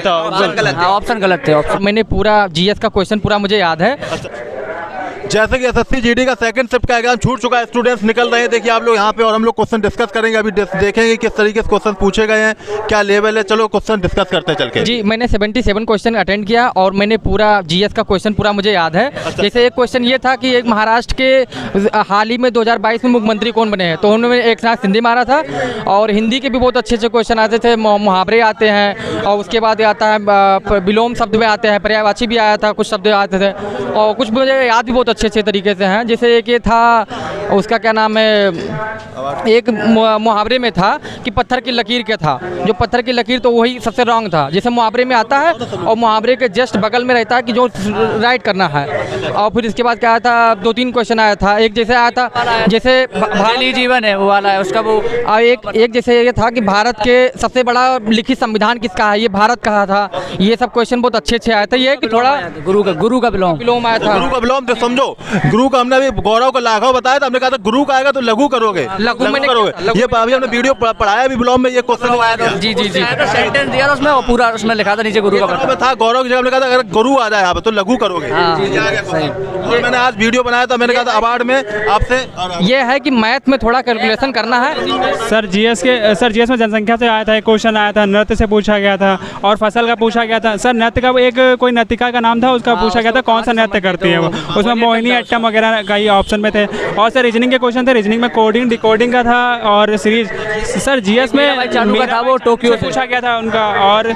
Option गलत थे। मैंने पूरा जीएस का क्वेश्चन पूरा मुझे याद है। जैसे कि एसएससी जीडी का सेकंड शिफ्ट का एग्जाम छूट चुका है, स्टूडेंट्स निकल रहे हैं, देखिए आप लोग यहाँ पे, और हम लोग क्वेश्चन डिस्कस करेंगे। अभी देखेंगे किस तरीके से क्वेश्चन पूछे गए हैं, क्या लेवल है। चलो क्वेश्चन डिस्कस करते हैं चल के। जी, मैंने 77 क्वेश्चन अटेंड किया और मैंने पूरा जीएस का क्वेश्चन पूरा मुझे याद है। जैसे एक क्वेश्चन ये था कि एक महाराष्ट्र के हाल ही में 2022 में मुख्यमंत्री कौन बने हैं, तो उन्होंने एक नाथ सिंधी मारा था। और हिंदी के भी बहुत अच्छे अच्छे क्वेश्चन आते थे, मुहावरे आते हैं, और उसके बाद आता है विलोम शब्द में आते हैं, पर्यायवाची भी आया था, कुछ शब्द आते थे, और कुछ मुझे याद भी बहुत अच्छे अच्छे तरीके से हैं। जैसे एक ये था, उसका क्या नाम है, एक मुहावरे में था कि पत्थर की लकीर क्या था, जो पत्थर की लकीर तो वही सबसे रॉन्ग था। जैसे मुहावरे में आता है और मुहावरे के जस्ट बगल में रहता है कि जो राइट करना है। और फिर इसके बाद क्या आया था, 2-3 क्वेश्चन आया था। एक जैसे आया था, जैसे जली जीवन है वो वाला है उसका, वो एक जैसे ये था कि भारत के सबसे बड़ा लिखित संविधान किसका है, ये भारत कहा था। ये सब क्वेश्चन बहुत अच्छे अच्छे आए थे। ये कि थोड़ा गुरु का विलोम आया था। गुरु का विलोम तो समझो, गुरु का हमने अभी गौरव को लाघव बताया था, हमने कहा था गुरु का आएगा तो लघु करोगे, लघु करोगे। ये अभी हमने वीडियो पढ़ाया भी, विलोम में ये क्वेश्चन आया था। जी सेंटेंस दिया था उसमें, और पूरा उसमें लिखा था नीचे गुरु का था। गौरव की जगह हमने कहा था अगर गुरु आ जाए यहाँ पे तो लघु करोगे। और मैंने आज वीडियो बनाया था, मैंने कहा था अवार्ड में आपसे ये है कि मैथ में थोड़ा कैलकुलेशन करना है। सर जीएस में जनसंख्या से आया था, एक क्वेश्चन आया था, नृत्य से पूछा गया था, और फसल का पूछा गया था। सर नृत्य का एक कोई नर्तिका का नाम था, उसका पूछा गया था कौन सा नृत्य करती है वो, उसमें मोहिनी अट्टम वगैरह का ही ऑप्शन में थे। और सर रीजनिंग के क्वेश्चन थे, रीजनिंग में कोडिंग डिकोडिंग का था, और सीरीज। सर जीएस में चानू का था, वो टोक्यो से पूछा गया था उनका, और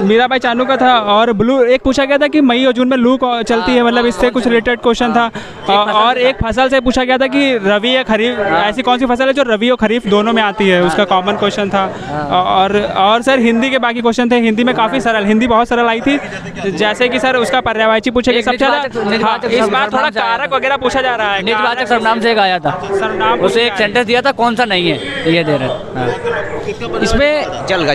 मीराबाई चानू का था। और ब्लू एक पूछा गया था कि मई और जून में लू चलती है, मतलब इससे कुछ रिलेटेड क्वेश्चन था। और एक फसल से पूछा गया था कि रबी या खरीफ, ऐसी कौन सी फसल है जो रबी और खरीफ दोनों में आती है, उसका कॉमन क्वेश्चन था। और सर हिंदी के बाकी क्वेश्चन थे, हिंदी में काफ़ी सरल, हिंदी बहुत सरल आई थी। जैसे कि सर उसका पर्यायवाची पूछे गया सबसे ज़्यादा। इस बार थोड़ा कारक वगैरह पूछा जा रहा है। निजवाचक सर्वनाम से एक आया था, सर्वनाम उसे एक सेंटेंस दिया था, कौन सा नहीं है ये दे रहे। इसमें जल का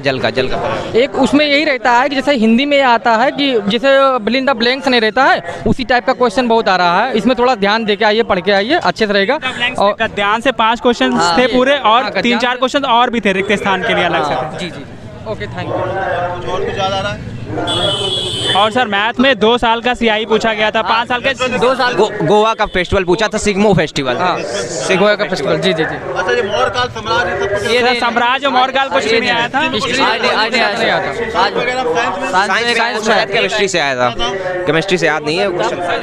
एक उसमें यही रहता है कि जैसे हिंदी में आता है कि जैसे बिलिंग द ब्लैंक्स नहीं रहता है, उसी टाइप का क्वेश्चन बहुत आ रहा है। इसमें थोड़ा ध्यान दे के आइए, पढ़ के आइए, अच्छे से रहेगा। और ध्यान से 5 क्वेश्चन थे पूरे, और 3-4 क्वेश्चन और भी थे रिक्त स्थान के लिए अलग से। जी ओके, थैंक यू। और कुछ याद आ रहा है? और सर मैथ में 2 साल का सीआई पूछा गया था, 5 साल के 2 साल गोवा का फेस्टिवल पूछा था, सिग्मो फेस्टिवल। गोवा का फेस्टिवल। जी अच्छा, ये मौर्यकाल साम्राज्य ये साम्राज्य मौर्यकाल कुछ भी नहीं आया था। केमिस्ट्री से आया था, केमिस्ट्री से याद नहीं है।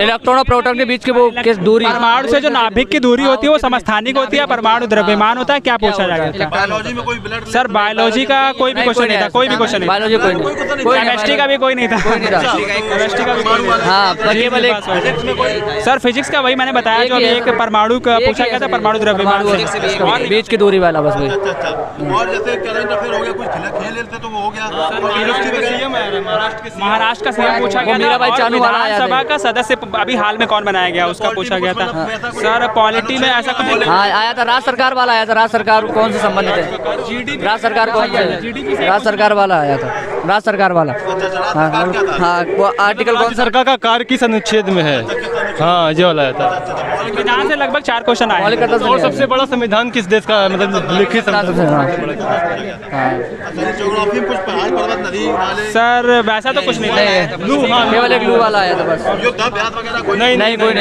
इलेक्ट्रॉन और प्रोटॉन के बीच के वो किस दूरी, परमाणु से जो नाभिक की दूरी होती है वो समस्थानिक होती है, परमाणु द्रव्यमान होता है, क्या पूछा जाएगा? बायोलॉजी में कोई ब्लड, सर बायोलॉजी का कोई भी क्वेश्चन नहीं था, कोई भी क्वेश्चन नहीं। बायोलॉजी कोई नहीं, केमिस्ट्री का भी कोई नहीं था। केमिस्ट्री का भी कोई नहीं था। सर फिजिक्स का वही मैंने बताया, जो एक परमाणु का पूछा गया था, परमाणु द्रव्यमान से बीच की दूरी वाला, बस वही। और जैसे करंट अफेयर हो गया, कुछ खेल थे तो वो हो गया। महाराष्ट्र का सीएम पूछा गया था, मीराबाई चानू वाला आया था। विधानसभा का सदस्य अभी हाल में कौन बनाया गया, उसका पूछा गया था। सर पॉलिटी में ऐसा कुछ आया था, राज्य सरकार वाला आया था। राज्य सरकार कौन से संबंधित है, राज्य सरकार कौन से, राज्य सरकार वाला आया था, राज्य सरकार वाला। हाँ, वो आर्टिकल कौन सरकार का कार्य किस अनुच्छेद में है? हाँ, ये वाला था। संविधान से लगभग 4 क्वेश्चन आए। और सबसे बड़ा संविधान किस देश का, मतलब लिखित सर वैसा तो कुछ नहीं था। केवल एक लू वाला आया था बस। नहीं कोई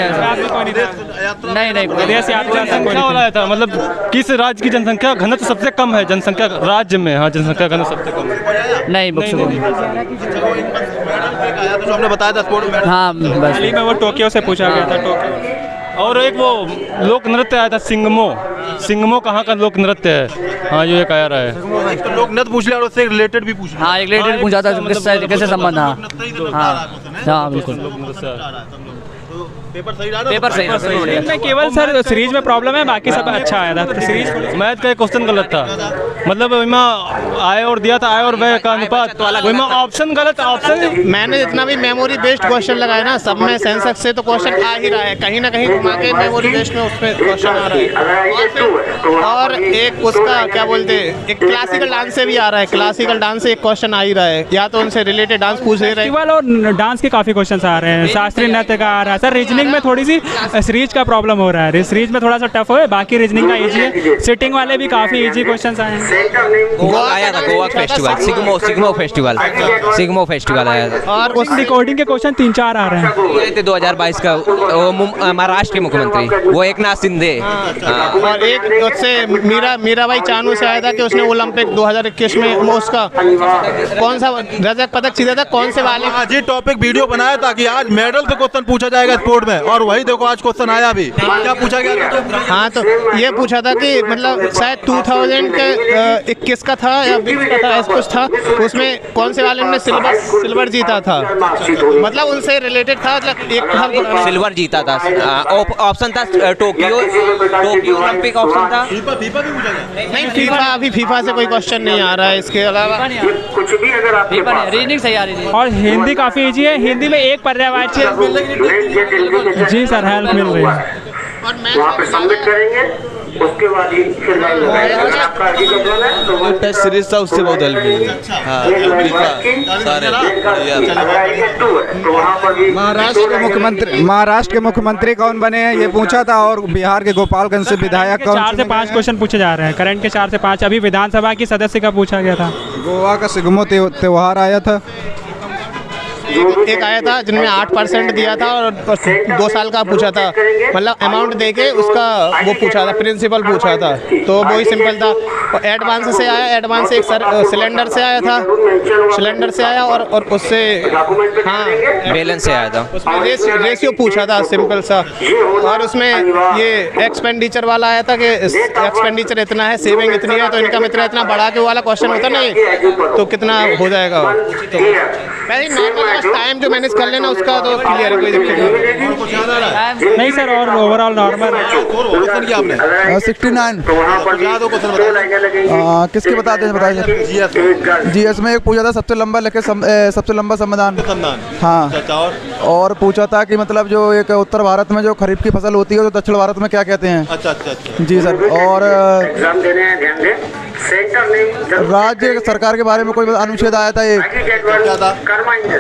नहीं विदेश यात्रा वाला आया था, मतलब किस राज्य की जनसंख्या घनत्व सबसे कम है, जनसंख्या राज्य में। हाँ, जनसंख्या घनत्व सबसे कम है। नहीं बुक्स हमने बताया था स्पोर्ट में। हाँ बस में वो टोक्यो से पूछा गया था, टोक्यो। और एक वो लोक नृत्य आया था, सिंगमो कहाँ का लोक नृत्य है? हाँ, ये एक आया रहा है। तो लोक नृत्य पूछ लिया और उससे रिलेटेड भी पूछ लिया। हाँ, एक रिलेटेड पूछा था, कैसे संबंध। हाँ बिल्कुल, पेपर सही रहा, पेपर सही में केवल सर सीरीज में प्रॉब्लम है, बाकी सब अच्छा आया था। सीरीज मैथ का एक क्वेश्चन गलत था, मतलब वहाँ आय और दिया था, आय और व्यय का अनुपात, वहाँ ऑप्शन गलत। ऑप्शन मैंने जितना भी मेमोरी बेस्ड क्वेश्चन लगाया ना, सब में सेंसेक्स से तो क्वेश्चन आ ही रहा है, कहीं ना कहीं घुमा के मेमोरी बेस्ड में उसमें क्वेश्चन आ रहा है। और एक उसका क्या बोलते हैं, एक क्लासिकल डांस से भी आ रहा है, क्लासिकल डांस से एक क्वेश्चन आ ही रहा है, या तो उनसे रिलेटेड डांस पूछ ले रहे हैं। और डांस के काफी क्वेश्चन आ रहे हैं, शास्त्रीय नृत्य का आ रहा है। सर रीजनिंग में थोड़ी सी सीरीज का प्रॉब्लम हो रहा है, सीरीज में थोड़ा सा टफ है, बाकी रीजनिंग का इजी है। सिटिंग वाले भी काफ़ी इजी क्वेश्चन आए हैं। गोवा आया था, गोवा फेस्टिवल, सिग्मो फेस्टिवल आया था। और उस रिकॉर्डिंग के क्वेश्चन 3-4 आ रहे हैं। 2022 का वो महाराष्ट्र के मुख्यमंत्री वो एकनाथ शिंदे। और एक उससे मीराबाई चानू से आया था कि उसने ओलंपिक 2021 में उसका कौन सा रजत पदक जीता था, कौन से वाले। आज ये टॉपिक वीडियो बनाया था कि आज मेडल से क्वेश्चन पूछा जाएगा स्पोर्ट में, और वही देखो आज क्वेश्चन आया भी। क्या पूछा गया था? हाँ, तो ये पूछा था कि मतलब शायद 2021 का था या 20 का था, ऐसा कुछ था, उसमें कौन से वाले ने सिल्वर जीता था, मतलब उनसे रिलेटेड था। मतलब एक सिल्वर जीता था। ऑप्शन था टोक्यो ओलंपिक ऑप्शन था। नहीं, फीफा से कोई क्वेश्चन नहीं आ रहा है इसके अलावा। कुछ भी अगर आप रीजनिंग सही आ रही है। और हिंदी काफ़ी इजी है, हिंदी में एक पर्यायवाची। जी सर, हेल्प मिल रही है। वहाँ पे सबमिट करेंगे, उसके बाद ही फिर आपका तो टेस्ट सीरीज था, उससे बहुत हेल्प मिली। महाराष्ट्र के मुख्यमंत्री कौन बने हैं ये पूछा था, और बिहार के गोपालगंज से विधायक कौन। 4 से 5 क्वेश्चन पूछे जा रहे हैं, करंट के 4 से 5। अभी विधानसभा की सदस्य का पूछा गया था। गोवा का सिग्मो त्योहार आया था, एक आया था जिनमें 8% दिया था और 2 साल का पूछा था, मतलब अमाउंट देके उसका वो पूछा था, प्रिंसिपल पूछा था, तो वो ही सिंपल था। और एडवांस से आया, एडवांस से एक सिलेंडर से आया था, सिलेंडर से आया और उससे हाँ बैलेंस से आया था। उसमें रेशियो पूछा था सिंपल सा। और उसमें ये एक्सपेंडिचर वाला आया था कि एक्सपेंडिचर इतना है, सेविंग इतनी है, तो इनकम इतना बढ़ा के वाला क्वेश्चन होता नहीं, तो कितना हो जाएगा। तो टाइम जो मैनेज कर लेना उसका तो क्लियर है, कोई दिक्कत नहीं सर। और ओवरऑल नॉर्मल है। 69 किसके बताते हैं, बताइए। जीएस में एक पूछा था सबसे लंबा संविधान। हाँ, और पूछा था कि मतलब जो एक उत्तर भारत में जो खरीफ की फसल होती है तो दक्षिण भारत में क्या कहते हैं। अच्छा। जी सर। और राज्य सरकार के बारे में कोई अनुच्छेद आया था, एक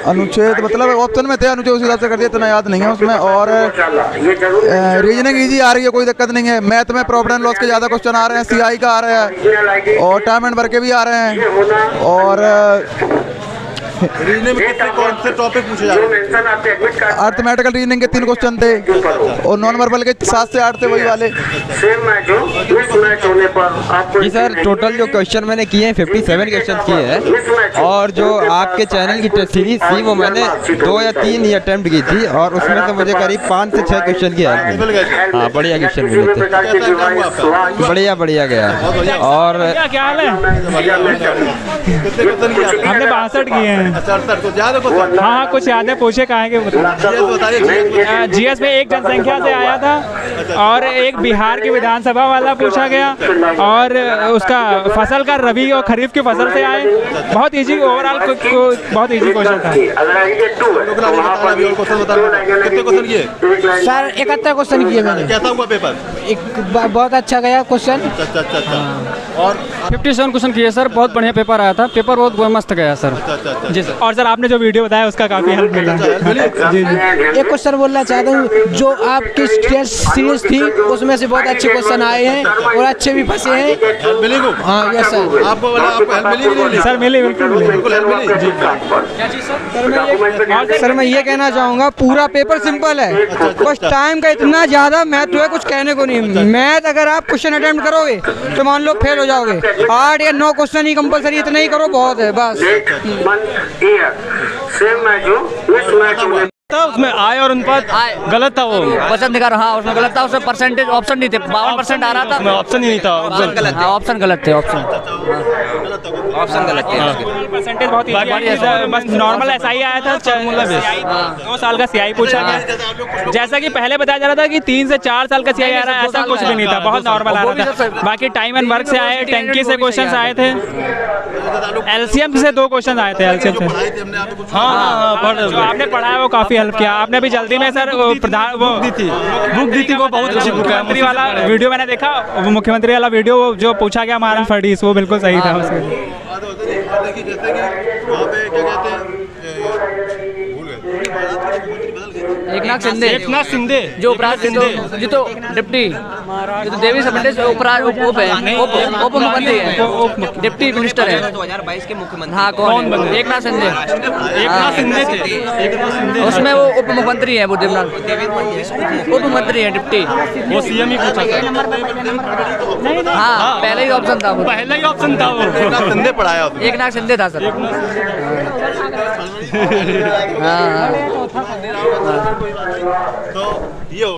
अनुच्छेद मतलब ऑप्शन में थे, अनुच्छेद उस हिसाब से कर दिया, इतना याद नहीं है उसमें। और रीजनिंग इजी आ रही है, कोई दिक्कत नहीं है। मैथ में प्रॉफिट एंड लॉस के ज़्यादा क्वेश्चन आ रहे हैं, सीआई का आ रहा है, और टाइम एंड वर्क के भी आ रहे हैं। और रीजनिंग में कौन से टॉपिक पूछे जा रहे हैं? अर्थमेटिकल रीजनिंग के 3 क्वेश्चन थे, और नॉन वर्बल के 7 से 8 थे, वही वाले। जी सर, टोटल जो क्वेश्चन मैंने किए हैं 57 क्वेश्चन किए हैं, और जो आपके चैनल की टेस्ट सीरीज थी वो मैंने 2 या 3 ही अटेम्प्ट की थी, और उसमें तो मुझे करीब 5 से 6 क्वेश्चन की हेल्प मिली। हाँ, बढ़िया क्वेश्चन मिले थे, बढ़िया गया। और क्या हाल है? हमने 62 किए हैं। हाँ, कुछ यादें पूछे कहाँ के। जीएस में एक जनसंख्या से आया था, और एक बिहार की विधानसभा वाला पूछा गया, और उसका फसल का रबी और खरीफ की फसल से आए। बहुत इजी, ओवरऑल बहुत इजी क्वेश्चन था। सर 71 क्वेश्चन किए मैंने। कैसा हुआ पेपर? बहुत अच्छा गया क्वेश्चन। और 57 क्वेश्चन किए सर, बहुत बढ़िया पेपर आया था, पेपर बहुत मस्त गया सर। जी सर। और सर आपने जो वीडियो बताया उसका काफ़ी हेल्प मिला। जी। एक क्वेश्चन बोलना चाहता हूँ, जो आपकी टेस्ट सीरीज थी उसमें से बहुत अच्छे क्वेश्चन आए हैं, और अच्छे भी फंसे हैं। मिली को? हाँ, यस सर। आपको हेल्प मिली? सर मिली, बिल्कुल हेल्प मिली। जी। सर मैं ये कहना चाहूँगा, पूरा पेपर सिंपल है, बस टाइम का इतना ज़्यादा महत्व है, कुछ कहने को नहीं। मैथ अगर आप क्वेश्चन अटेम्प्ट करोगे तो मान लो फेल हो जाओगे। 8 या 9 क्वेश्चन ही कंपलसरी, इतना ही करो, बहुत है बस। उसमें आय और अनुपात गलत था, वो वचन दिखा रहा। हाँ, उसमें गलत था, उसमें परसेंटेज ऑप्शन नहीं थे, 52% आ रहा था, उसमें ऑप्शन ही नहीं था। ऑप्शन गलत थे, ऑप्शन गलत थे। परसेंटेज बहुत बस नॉर्मल एसआई आया था, 2 साल का सीआई पूछा गया। जैसा कि पहले बताया जा रहा था कि 3 से 4 साल का सीआई आ रहा है, ऐसा कुछ भी नहीं था, बहुत नॉर्मल आ रहा था। बाकी टाइम एंड वर्क से आए, टंकी से क्वेश्चन आए थे, एलसीएम से 2 क्वेश्चन आए थे, एलसीएम से। हाँ, जो आपने पढ़ा है वो काफी हेल्प किया। आपने भी जल्दी में सर प्रधान वो बुक दी थी, वो बहुत अच्छी बुक है। मुख्यमंत्री वाला वीडियो मैंने देखा, वो मुख्यमंत्री वाला वीडियो जो पूछा गया हमारा फडीस, वो बिल्कुल सही था उसके। जैसे कि वहाँ पे क्या कहते हैं, एकनाथ शिंदे। एकनाथ शिंदे जो उपराष्ट्रपति जो तो डिप्टी जो तो देवेश फडणवीस उप मुख्यमंत्री है, डिप्टी मिनिस्टर है। 2022 के मुख्यमंत्री हाँ कौन है? एकनाथ शिंदे। एकनाथ शिंदे थे। उसमें वो उप मुख्यमंत्री है, वो देवनाथ उप मंत्री है, डिप्टी। वो सीएम ही पूछा था। हाँ पहले ही ऑप्शन था वो, पहला ही ऑप्शन था वो। एकनाथ शिंदे पढ़ाया उसने। एकनाथ शिंदे था सर। हाँ तो ये